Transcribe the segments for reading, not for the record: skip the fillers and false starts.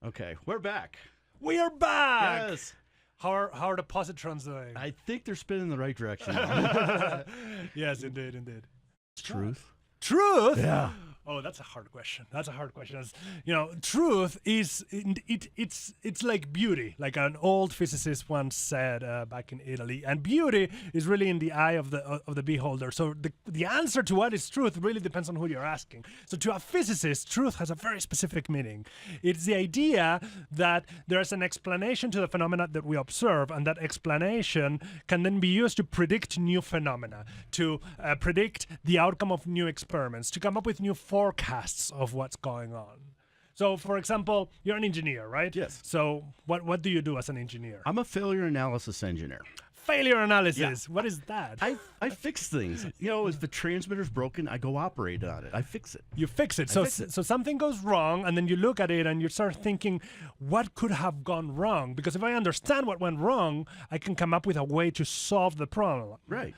Okay, we're back. We are back. Yes. How are the positrons doing? I think they're spinning in the right direction. Yes, indeed. Truth. Truth? Yeah. Oh, that's a hard question. As, truth is it's like beauty, like an old physicist once said back in Italy. And beauty is really in the eye of the beholder. So the answer to what is truth really depends on who you're asking. So to a physicist, truth has a very specific meaning. It's the idea that there's an explanation to the phenomena that we observe, and that explanation can then be used to predict new phenomena, to predict the outcome of new experiments, to come up with new forecasts of what's going on. So, for example, you're an engineer, right? Yes. So what do you do as an engineer? I'm a failure analysis engineer. Failure analysis. Yeah. What is that? I fix things. If the transmitter's broken, I go operate on it. I fix it. You fix it. So something goes wrong, and then you look at it and you start thinking, what could have gone wrong? Because if I understand what went wrong, I can come up with a way to solve the problem. Right.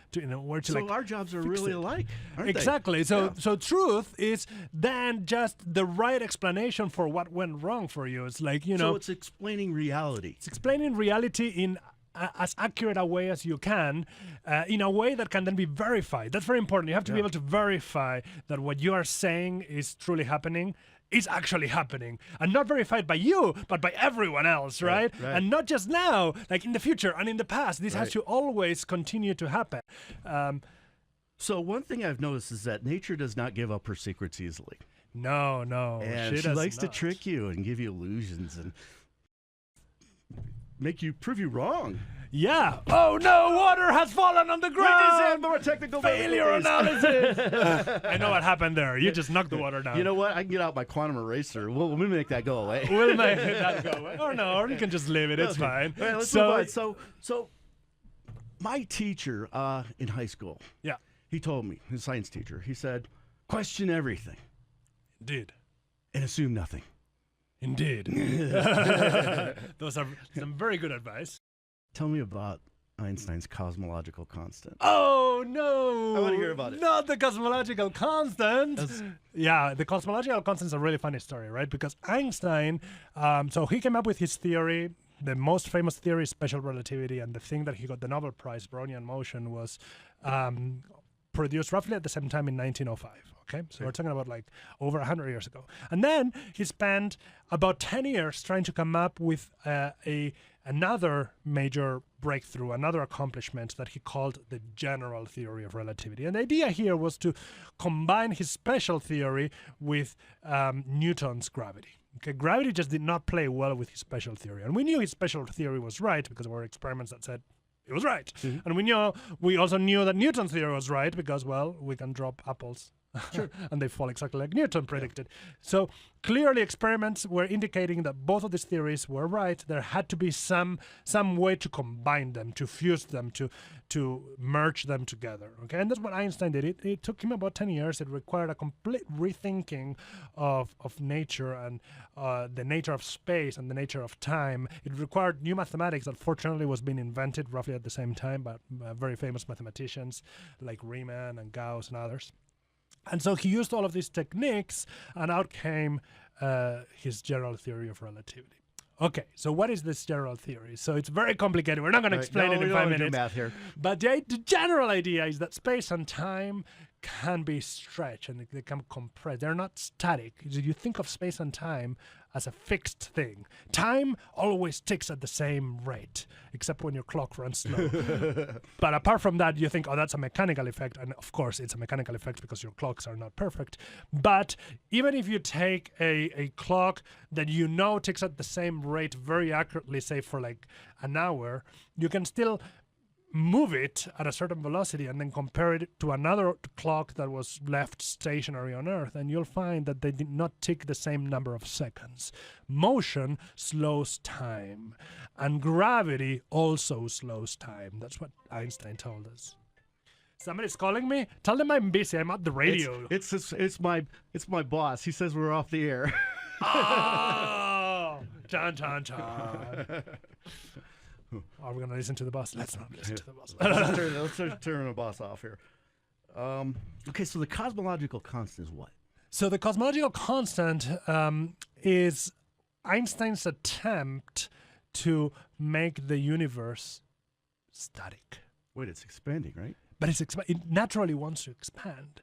So our jobs are really alike, aren't exactly. they? So truth is then just the right explanation for what went wrong for you. It's like, So it's explaining reality. It's explaining reality in as accurate a way as you can, in a way that can then be verified. That's very important. You have to be able to verify that what you are saying is truly happening, is actually happening, and not verified by you, but by everyone else, right? And not just now, like in the future and in the past. This has to always continue to happen. So one thing I've noticed is that nature does not give up her secrets easily. No. And she likes to trick you and give you illusions and prove you wrong. Yeah. Oh no, water has fallen on the ground. More technical failure analysis. I know what happened there. You just knocked the water down. You know what? I can get out my quantum eraser. We'll make that go away. We'll make that go away. Or you can just leave it. It's fine. Right, let's move on. So my teacher in high school, he told me, his science teacher, he said, question everything. Indeed. And assume nothing. Indeed. Those are some very good advice. Tell me about Einstein's cosmological constant. Oh, no. I want to hear about it. Not the cosmological constant. The cosmological constant is a really funny story, right? Because Einstein, so he came up with his theory. The most famous theory is special relativity, and the thing that he got the Nobel Prize, Brownian motion, was produced roughly at the same time in 1905. Okay, so we're talking about like over 100 years ago. And then he spent about 10 years trying to come up with another major breakthrough, another accomplishment that he called the general theory of relativity. And the idea here was to combine his special theory with Newton's gravity. Okay, gravity just did not play well with his special theory. And we knew his special theory was right because there were experiments that said it was right. Mm-hmm. And we also knew that Newton's theory was right because, well, we can drop apples. Sure. And they fall exactly like Newton predicted. So clearly experiments were indicating that both of these theories were right. There had to be some way to combine them, to fuse them, to merge them together. Okay, and that's what Einstein did. It took him about 10 years. It required a complete rethinking of nature and the nature of space and the nature of time. It required new mathematics that fortunately was being invented roughly at the same time by very famous mathematicians like Riemann and Gauss and others. And so he used all of these techniques, and out came his general theory of relativity. Okay, so what is this general theory? So it's very complicated. We're not going to explain it in 5 minutes. Do math here. But the general idea is that space and time can be stretched and they can compress. They're not static. You think of space and time as a fixed thing. Time always ticks at the same rate, except when your clock runs slow. But apart from that, you think, oh, that's a mechanical effect. And of course, it's a mechanical effect because your clocks are not perfect. But even if you take a clock that you know ticks at the same rate very accurately, say for like an hour, you can still move it at a certain velocity and then compare it to another clock that was left stationary on Earth, and you'll find that they did not tick the same number of seconds. Motion slows time, and gravity also slows time. That's what Einstein told us. Somebody's calling me? Tell them I'm busy. I'm at the radio. It's my boss. He says we're off the air. Oh, John. Are we going to listen to the boss? Let's not listen to the boss. Let's turn the boss off here. Okay, so the cosmological constant is what? So the cosmological constant is Einstein's attempt to make the universe static. Wait, it's expanding, right? But it naturally wants to expand.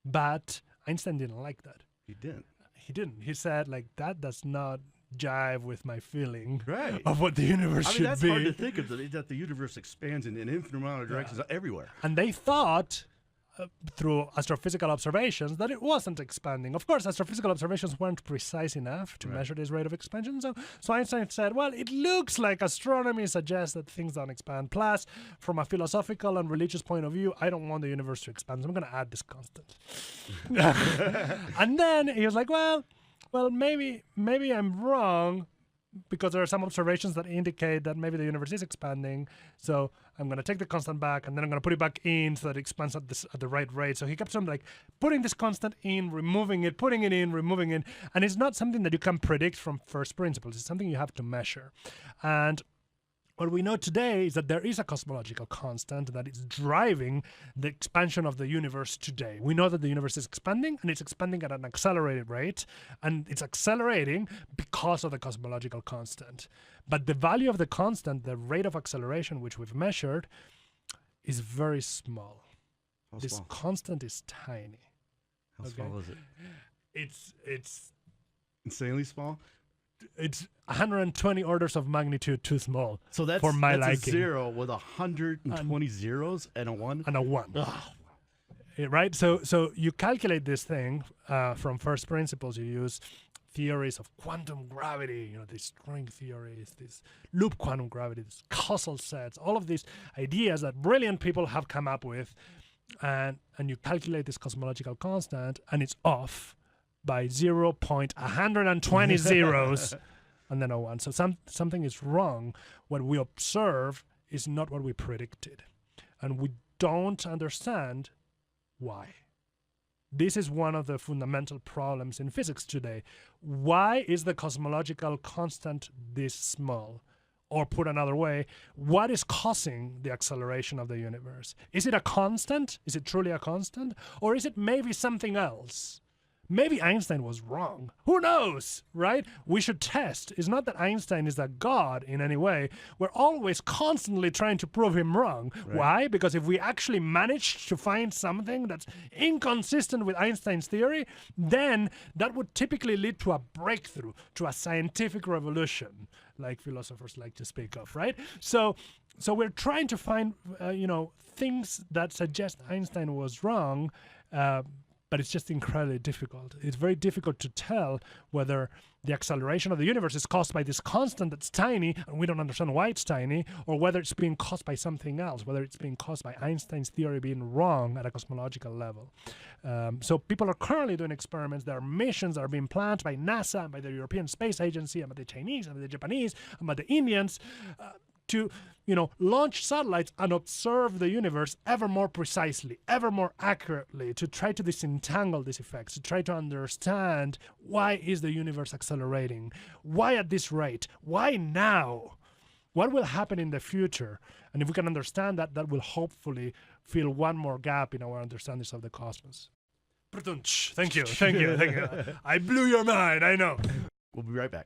But Einstein didn't like that. He didn't. He didn't. He said, like, that does not jive with my feeling right. of what the universe should be. That's hard to think of, that the universe expands in an infinite amount of directions everywhere. And they thought, through astrophysical observations, that it wasn't expanding. Of course, astrophysical observations weren't precise enough to measure this rate of expansion. So Einstein said, well, it looks like astronomy suggests that things don't expand. Plus, from a philosophical and religious point of view, I don't want the universe to expand, so I'm going to add this constant. And then he was like, well, maybe I'm wrong, because there are some observations that indicate that maybe the universe is expanding. So I'm going to take the constant back, and then I'm going to put it back in so that it expands at the right rate. So he kept on like putting this constant in, removing it, putting it in, removing it. And it's not something that you can predict from first principles. It's something you have to measure. And what we know today is that there is a cosmological constant that is driving the expansion of the universe today. We know that the universe is expanding, and it's expanding at an accelerated rate, and it's accelerating because of the cosmological constant. But the value of the constant, the rate of acceleration which we've measured, is very small. How this small? Constant is tiny. How small is it? It's insanely small. It's 120 orders of magnitude too small. So that's for my that's liking. A 0 with 120 zeros and a 1. And a 1. Right? So you calculate this thing from first principles. You use theories of quantum gravity, these string theories, this loop quantum gravity, these causal sets, all of these ideas that brilliant people have come up with, and you calculate this cosmological constant, and it's off by 0.120 zeros and then a 1. So something is wrong. What we observe is not what we predicted. And we don't understand why. This is one of the fundamental problems in physics today. Why is the cosmological constant this small? Or put another way, what is causing the acceleration of the universe? Is it a constant? Is it truly a constant? Or is it maybe something else? Maybe Einstein was wrong. Who knows, right? We should test. It's not that Einstein is a god in any way. We're always constantly trying to prove him wrong. Right. Why? Because if we actually manage to find something that's inconsistent with Einstein's theory, then that would typically lead to a breakthrough, to a scientific revolution, like philosophers like to speak of, right? So we're trying to find, things that suggest Einstein was wrong, but it's just incredibly difficult. It's very difficult to tell whether the acceleration of the universe is caused by this constant that's tiny, and we don't understand why it's tiny, or whether it's being caused by something else, whether it's being caused by Einstein's theory being wrong at a cosmological level. So people are currently doing experiments. There are missions that are being planned by NASA, and by the European Space Agency, and by the Chinese, and by the Japanese, and by the Indians, to launch satellites and observe the universe ever more precisely, ever more accurately, to try to disentangle these effects, to try to understand why is the universe accelerating, why at this rate, why now, what will happen in the future. And if we can understand that, that will hopefully fill one more gap in our understandings of the cosmos. Thank you. I blew your mind, I know. We'll be right back.